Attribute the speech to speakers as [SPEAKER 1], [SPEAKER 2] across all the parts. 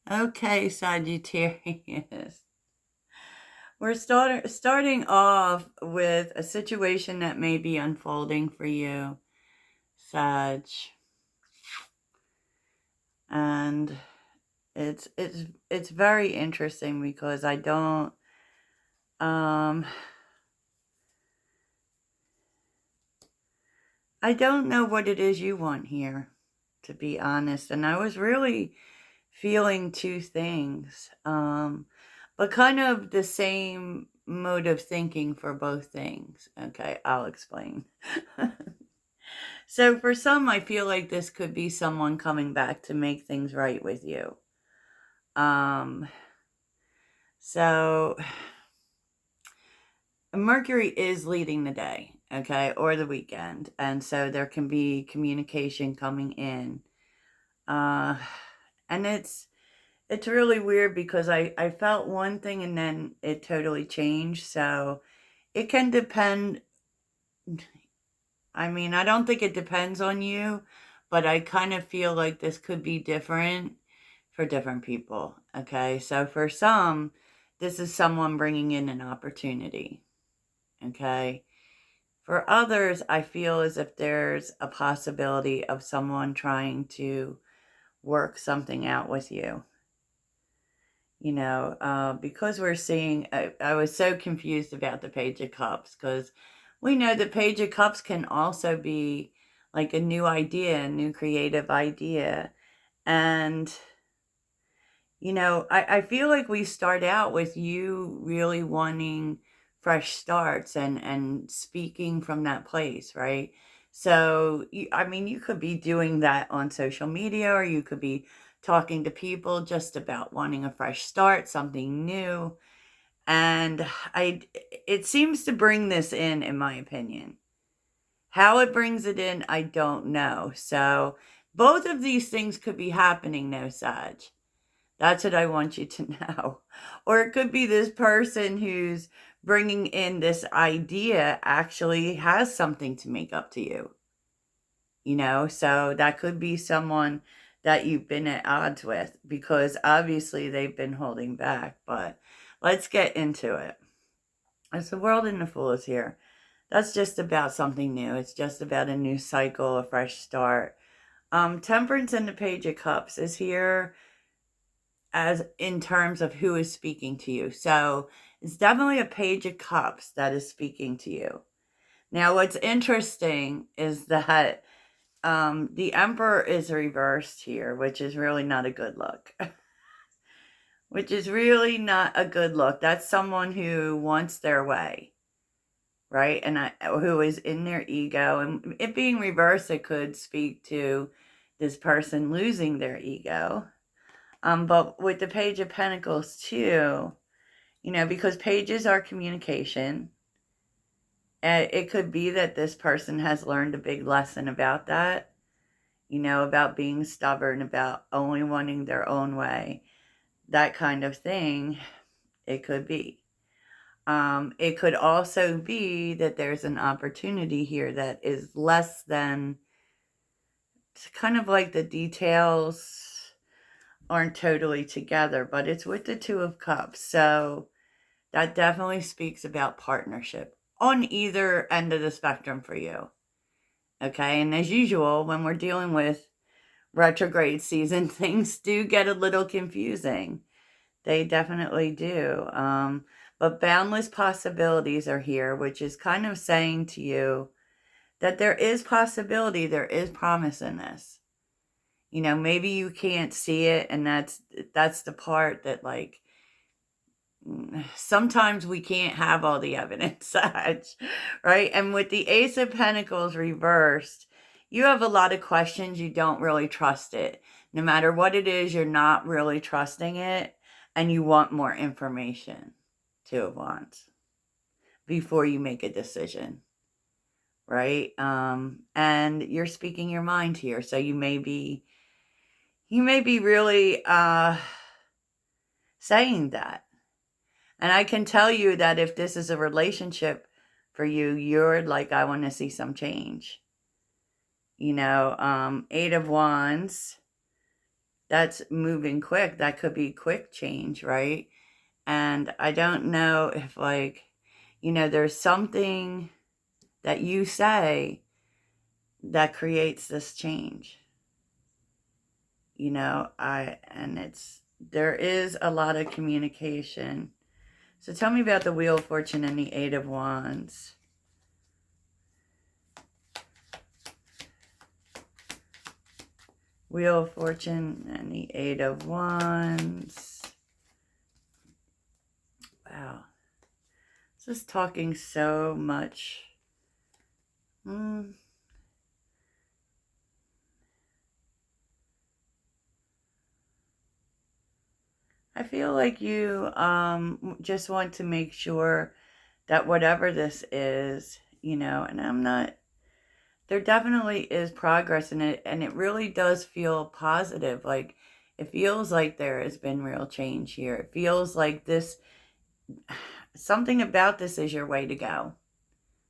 [SPEAKER 1] Okay, Sagittarius. We're starting off with a situation that may be unfolding for you, Sag. And it's very interesting because um I don't know what it is you want here, to be honest. And I was really feeling two things. But kind of the same mode of thinking for both things. Okay, I'll explain. So for some, I feel like this could be someone coming back to make things right with you. Um, so Mercury is leading the day, okay, or the weekend, and so there can be communication coming in. Uh, and it's really weird because I felt one thing and then it totally changed. So it can depend. I mean, I don't think it depends on you, but I kind of feel like this could be different for different people. Okay. So for some, this is someone bringing in an opportunity. Okay. For others, I feel as if there's a possibility of someone trying to work something out with you. Because we're seeing, I was so confused about the Page of Cups because we know the Page of Cups can also be like a new idea, a new creative idea. And, I feel like we start out with you really wanting fresh starts and speaking from that place, right? So, I mean, you could be doing that on social media or you could be talking to people just about wanting a fresh start, something new. And it seems to bring this in my opinion. How it brings it in, I don't know. So, both of these things could be happening, no, Sag. That's what I want you to know. Or it could be this person who's bringing in this idea actually has something to make up to you. So that could be someone that you've been at odds with because obviously they've been holding back. But let's get into it. As the world and the fool is here, that's just about something new. It's just about a new cycle, a fresh start. Temperance and the Page of Cups is here as in terms of who is speaking to you. So it's definitely a Page of Cups that is speaking to you. Now, what's interesting is that the Emperor is reversed here, which is really not a good look. Which is really not a good look. That's someone who wants their way, right? And who is in their ego. And it being reversed, it could speak to this person losing their ego. But with the Page of Pentacles too, because pages are communication, it could be that this person has learned a big lesson about that, about being stubborn, about only wanting their own way, that kind of thing. It could be. It could also be that there's an opportunity here that is less than, it's kind of like the details aren't totally together, but it's with the Two of Cups. So that definitely speaks about partnership on either end of the spectrum for you. Okay. And as usual, when we're dealing with retrograde season, things do get a little confusing. They definitely do. But boundless possibilities are here, which is kind of saying to you that there is possibility, there is promise in this. Maybe you can't see it, and that's the part that like sometimes we can't have all the evidence, right? And with the Ace of Pentacles reversed, you have a lot of questions. You don't really trust it. No matter what it is, you're not really trusting it, and you want more information. Two of Wands before you make a decision, right? And you're speaking your mind here, so you may be really saying that. And I can tell you that if this is a relationship for you, you're like, I want to see some change. Eight of Wands. that's moving quick. That could be quick change, right? And I don't know if, like, there's something that you say that creates this change. There is a lot of communication. So tell me about the Wheel of Fortune and the Eight of Wands. Wheel of Fortune and the Eight of Wands. Wow. This is talking so much. I feel like you just want to make sure that whatever this is, and there definitely is progress in it, and it really does feel positive. Like, it feels like there has been real change here. It feels like something about this is your way to go.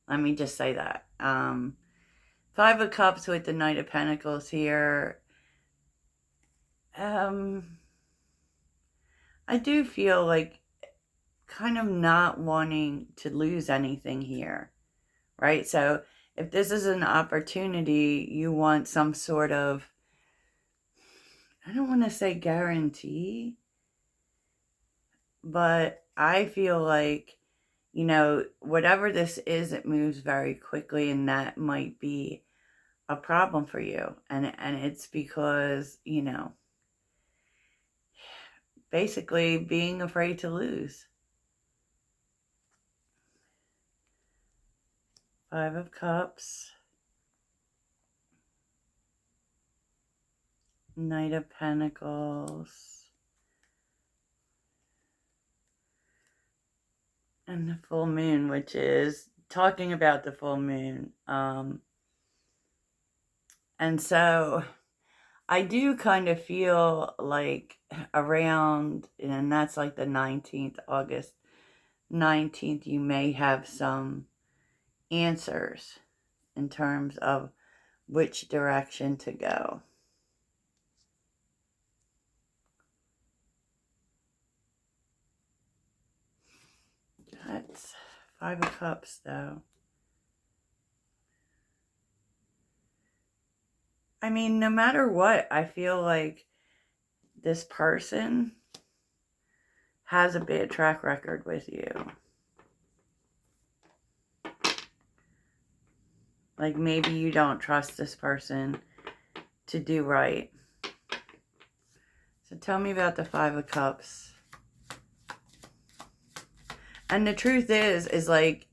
[SPEAKER 1] Let me just say that. Five of Cups with the Knight of Pentacles here. I do feel like kind of not wanting to lose anything here, right? So if this is an opportunity, you want some sort of, I don't want to say guarantee, but I feel like, whatever this is, it moves very quickly, and that might be a problem for you. And it's because, basically being afraid to lose. Five of Cups. Knight of Pentacles. And the full moon, which is talking about the full moon. And so I do kind of feel like around, and that's like the 19th, August 19th, you may have some answers in terms of which direction to go. That's Five of Cups, though. I mean, no matter what, I feel like this person has a bad track record with you. Like, maybe you don't trust this person to do right. So tell me about the Five of Cups. And the truth is like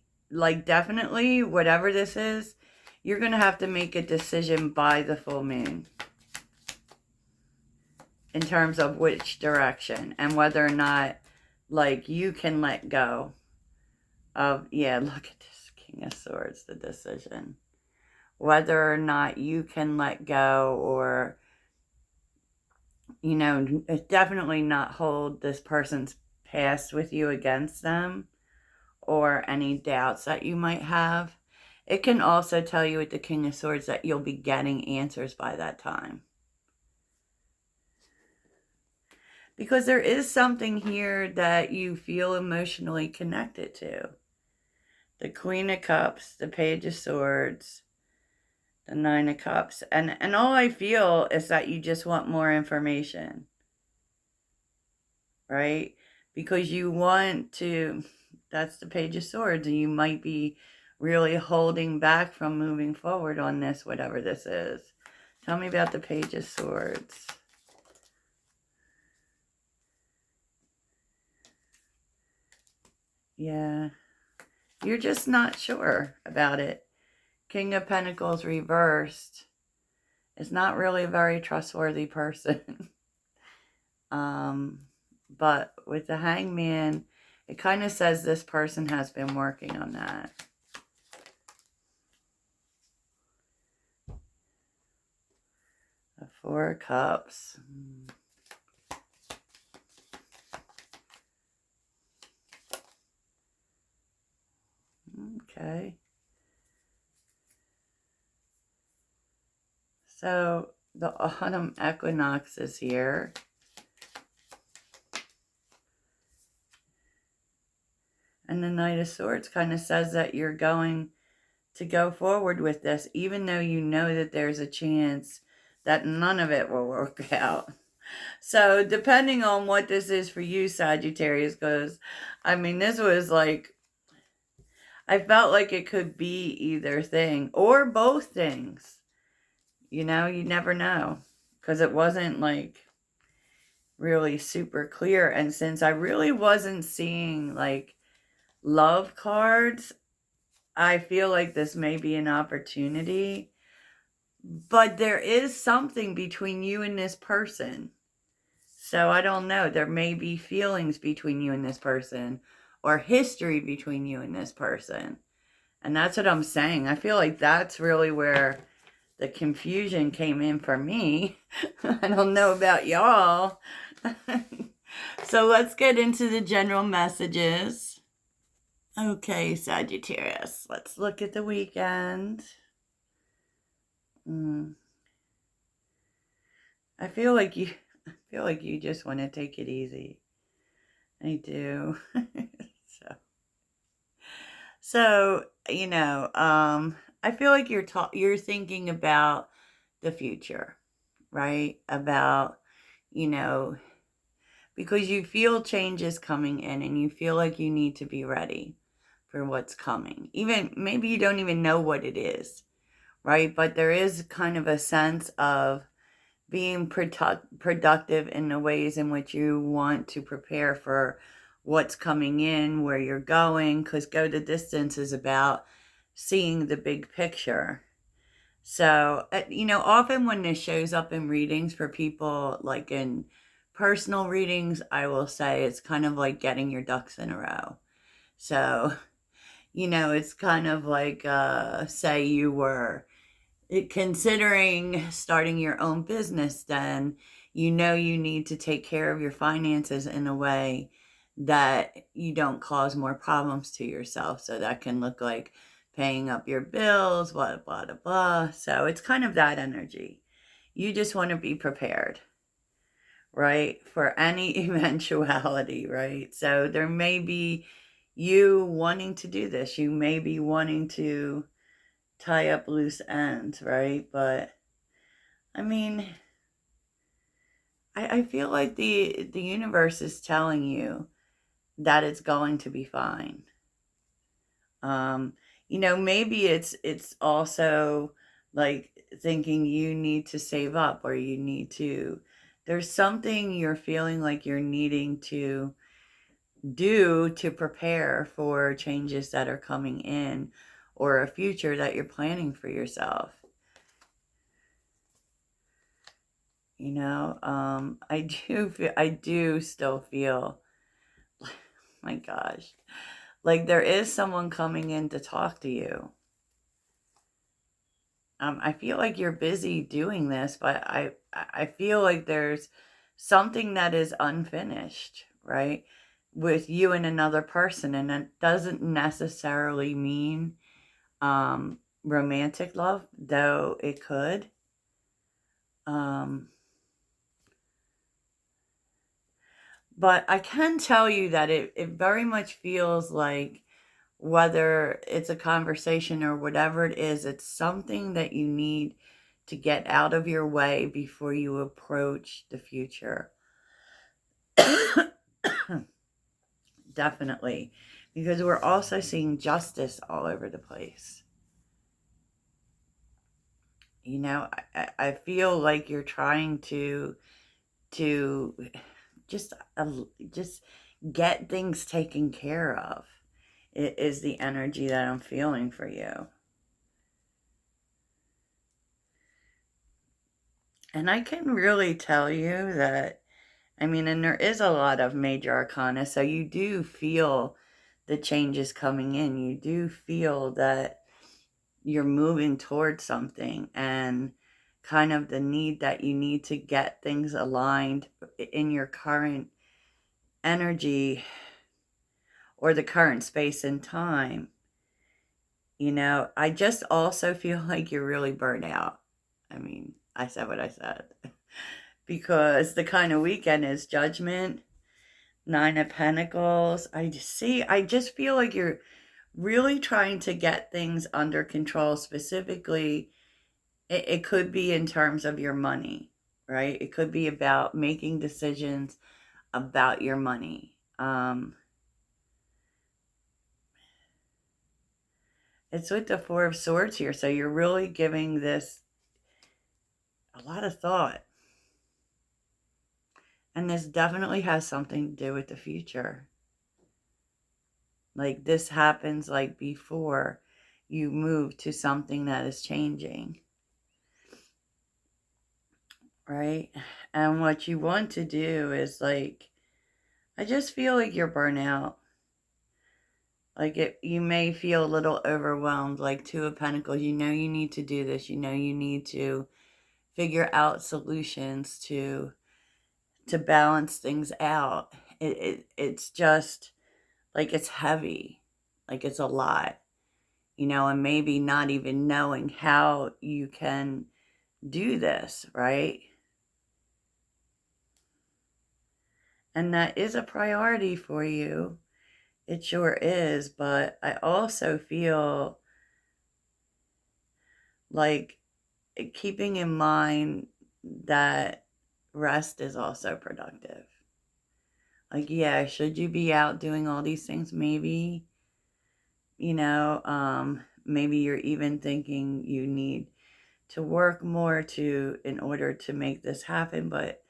[SPEAKER 1] definitely whatever this is, you're going to have to make a decision by the full moon in terms of which direction and whether or not, like, you can let go of, yeah, look at this King of Swords, the decision. Whether or not you can let go, or, definitely not hold this person's past with you against them, or any doubts that you might have. It can also tell you with the King of Swords that you'll be getting answers by that time. Because there is something here that you feel emotionally connected to. The Queen of Cups, the Page of Swords, the Nine of Cups. And all I feel is that you just want more information. Right? Because you want to, that's the Page of Swords, and you might be really holding back from moving forward on this, whatever this is. Tell me about the Page of Swords. Yeah. You're just not sure about it. King of Pentacles reversed is not really a very trustworthy person. But with the Hangman, it kind of says this person has been working on that. The Four of Cups. Okay. So the autumn equinox is here. And the Knight of Swords kind of says that you're going to go forward with this, even though you know that there's a chance that none of it will work out. So depending on what this is for you, Sagittarius, because I mean, this was like, I felt like it could be either thing or both things. You know, you never know, because it wasn't like really super clear. And since I really wasn't seeing like love cards, I feel like this may be an opportunity. But there is something between you and this person. So I don't know. There may be feelings between you and this person, or history between you and this person. And that's what I'm saying. I feel like that's really where the confusion came in for me. I don't know about y'all. So let's get into the general messages. Okay, Sagittarius, let's look at the weekend. I feel like you just want to take it easy. I do. So, you know, I feel like you're thinking about the future, right? About, you know, because you feel changes coming in and you feel like you need to be ready for what's coming. Even maybe you don't even know what it is, right? But there is kind of a sense of being productive in the ways in which you want to prepare for what's coming in, where you're going, because go the distance is about seeing the big picture. So, you know, often when this shows up in readings for people, like in personal readings, I will say it's kind of like getting your ducks in a row. So, you know, it's kind of like, say you were considering starting your own business, then you know you need to take care of your finances in a way that you don't cause more problems to yourself. So that can look like paying up your bills, blah, blah, blah, blah. So it's kind of that energy. You just want to be prepared, right? For any eventuality, right? So there may be you wanting to do this. You may be wanting to tie up loose ends, right? But I mean, I feel like the universe is telling you that it's going to be fine. Um, you know, maybe it's also like thinking you need to save up, or you need to, there's something you're feeling like you're needing to do to prepare for changes that are coming in, or a future that you're planning for yourself. You know, I do still feel, my gosh, like there is someone coming in to talk to you. I feel like you're busy doing this, but I feel like there's something that is unfinished, right? With you and another person, and it doesn't necessarily mean romantic love, though it could. But I can tell you that it very much feels like, whether it's a conversation or whatever it is, it's something that you need to get out of your way before you approach the future. Definitely. Because we're also seeing justice all over the place. You know, I feel like you're trying to just just get things taken care of. It is the energy that I'm feeling for you. And I can really tell you that, I mean, and there is a lot of major arcana, so you do feel the changes coming in. You do feel that you're moving towards something, and kind of the need that you need to get things aligned in your current energy, or the current space and time. You know, I just also feel like you're really burnt out. I mean, I said what I said. Because the kind of weekend is Judgment, Nine of Pentacles. I just feel like you're really trying to get things under control. Specifically, it could be in terms of your money, right? It could be about making decisions about your money. It's with the Four of Swords here, so you're really giving this a lot of thought. And this definitely has something to do with the future. Like this happens like before you move to something that is changing. Right? And what you want to do is like, I just feel like you're burnout. Like you may feel a little overwhelmed, like Two of Pentacles. You know you need to do this. You know you need to figure out solutions to balance things out. It's just like it's heavy, like it's a lot, and maybe not even knowing how you can do this, right? And that is a priority for you. It sure is, but I also feel like keeping in mind that rest is also productive. Like, yeah, should you be out doing all these things? Maybe, maybe you're even thinking you need to work more in order to make this happen, but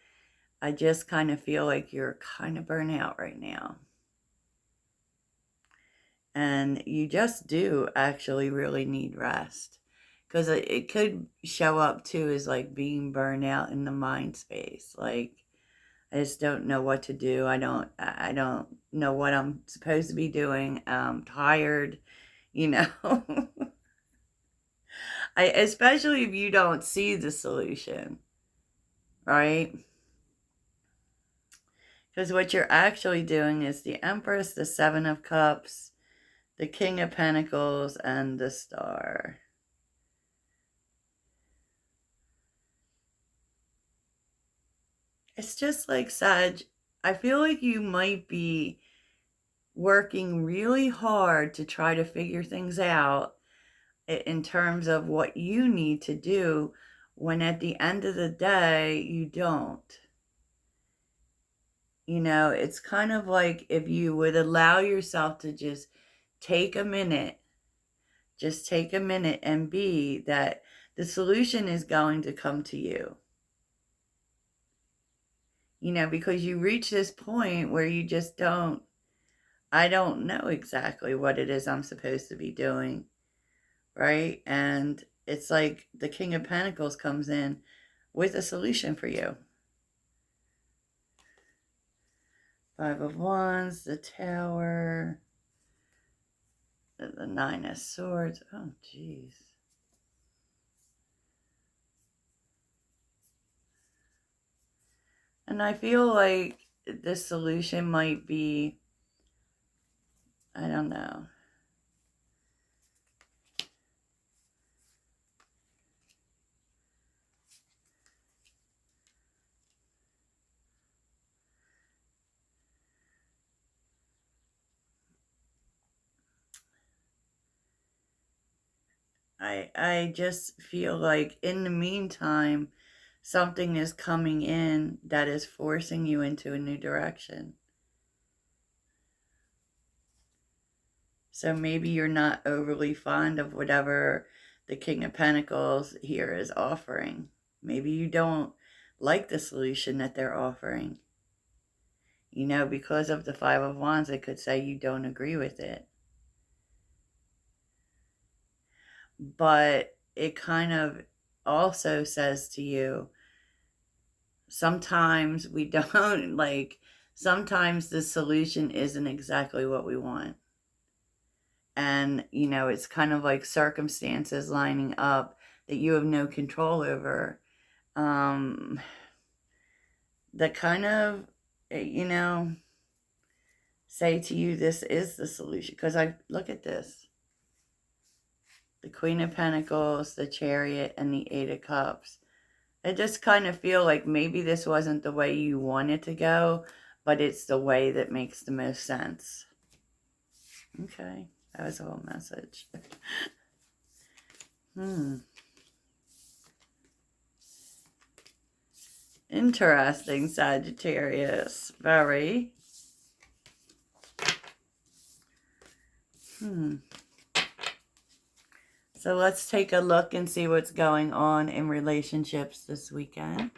[SPEAKER 1] I just kind of feel like you're kind of burnt out right now. And you just do actually really need rest. Because it could show up too as like being burned out in the mind space. Like, I just don't know what to do. I don't know what I'm supposed to be doing. I'm tired, you know. Especially if you don't see the solution, right? Because what you're actually doing is the Empress, the Seven of Cups, the King of Pentacles, and the Star. It's just like, Sag, I feel like you might be working really hard to try to figure things out in terms of what you need to do, when at the end of the day, you don't. It's kind of like if you would allow yourself to take a minute, just take a minute and be that the solution is going to come to you. Because you reach this point where you just I don't know exactly what it is I'm supposed to be doing, right? And it's like the King of Pentacles comes in with a solution for you. Five of Wands, the Tower, the Nine of Swords. Oh, jeez. And I feel like the solution might be, I don't know. I just feel like in the meantime, something is coming in that is forcing you into a new direction. So maybe you're not overly fond of whatever the King of Pentacles here is offering. Maybe you don't like the solution that they're offering. Because of the Five of Wands, it could say you don't agree with it. But it kind of also says to you, sometimes we don't, sometimes the solution isn't exactly what we want. And, it's kind of like circumstances lining up that you have no control over. That kind of, say to you, this is the solution. Because look at this. The Queen of Pentacles, the Chariot, and the Eight of Cups. I just kind of feel like maybe this wasn't the way you wanted to go, but it's the way that makes the most sense. Okay, that was a whole message. Interesting, Sagittarius. Very. So let's take a look and see what's going on in relationships this weekend.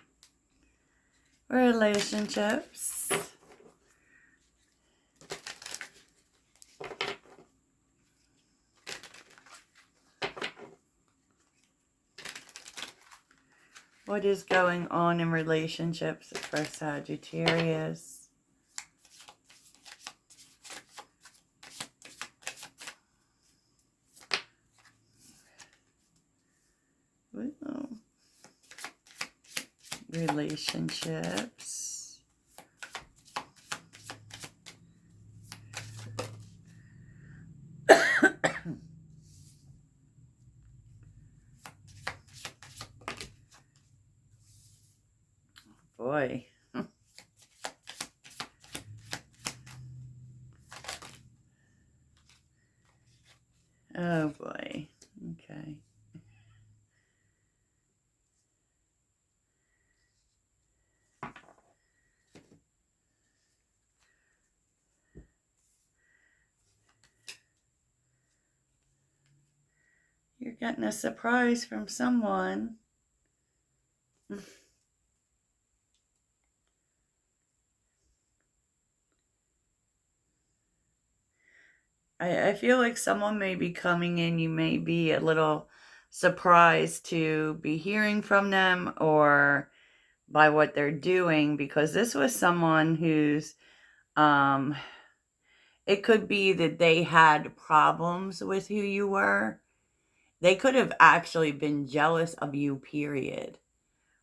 [SPEAKER 1] Relationships. What is going on in relationships for Sagittarius? Ooh. Relationships. Boy. Oh boy. Okay. You're getting a surprise from someone. I feel like someone may be coming in. You may be a little surprised to be hearing from them or by what they're doing, because this was someone who's, it could be that they had problems with who you were. They could have actually been jealous of you, period,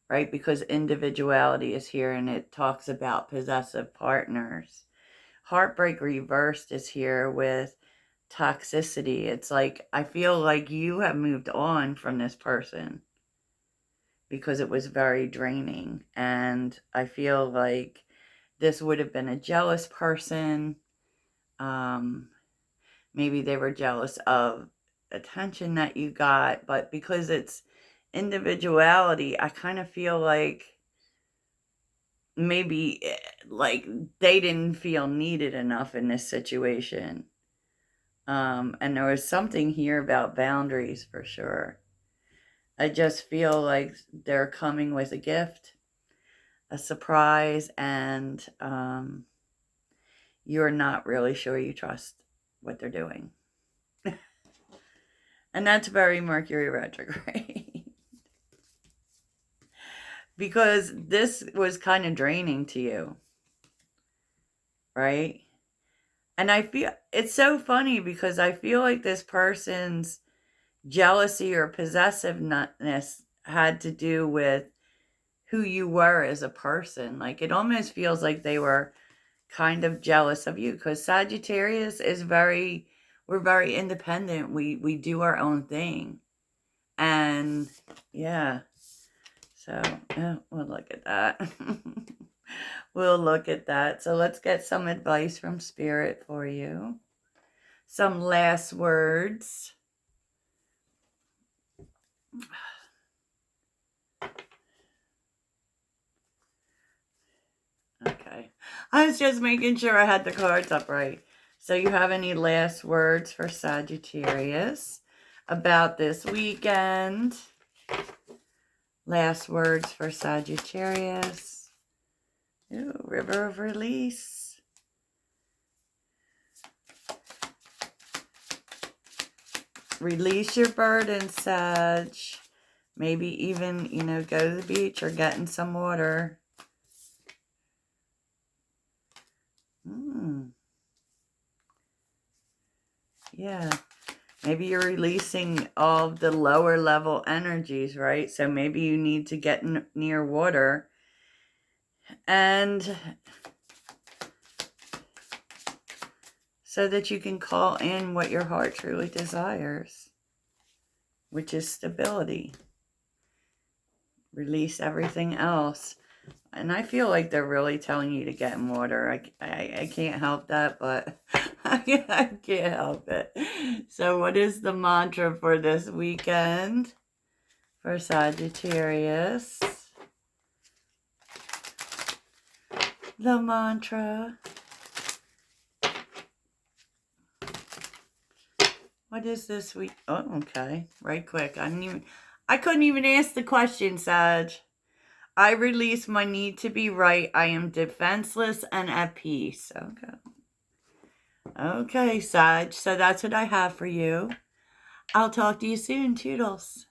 [SPEAKER 1] right? Because individuality is here and it talks about possessive partners. Heartbreak reversed is here with toxicity. It's like, I feel like you have moved on from this person because it was very draining. And I feel like this would have been a jealous person. Maybe they were jealous of attention that you got, but because it's individuality, I kind of feel like maybe like they didn't feel needed enough in this situation. And there was something here about boundaries for sure. I just feel like they're coming with a gift, a surprise, and you're not really sure you trust what they're doing. And that's very Mercury retrograde. Because this was kind of draining to you, right? And I feel it's so funny because I feel like this person's jealousy or possessiveness had to do with who you were as a person. Like, it almost feels like they were kind of jealous of you, because Sagittarius is we're very independent. We do our own thing. And yeah. So, yeah, we'll look at that. We'll look at that. So let's get some advice from Spirit for you. Some last words. Okay. I was just making sure I had the cards up right. So you have any last words for Sagittarius about this weekend? Last words for Sagittarius. Ooh, River of Release. Release your burden, Sag. Maybe even, go to the beach or get in some water. Yeah. Maybe you're releasing all the lower level energies, right? So maybe you need to get near water and so that you can call in what your heart truly desires, which is stability. Release everything else. And I feel like they're really telling you to get in water. I can't help that, but I can't help it. So what is the mantra for this weekend for Sagittarius? The mantra. What is this week? Oh, okay. Right quick. I couldn't even ask the question, Sag. I release my need to be right. I am defenseless and at peace. Okay. Okay, Sag. So that's what I have for you. I'll talk to you soon. Toodles.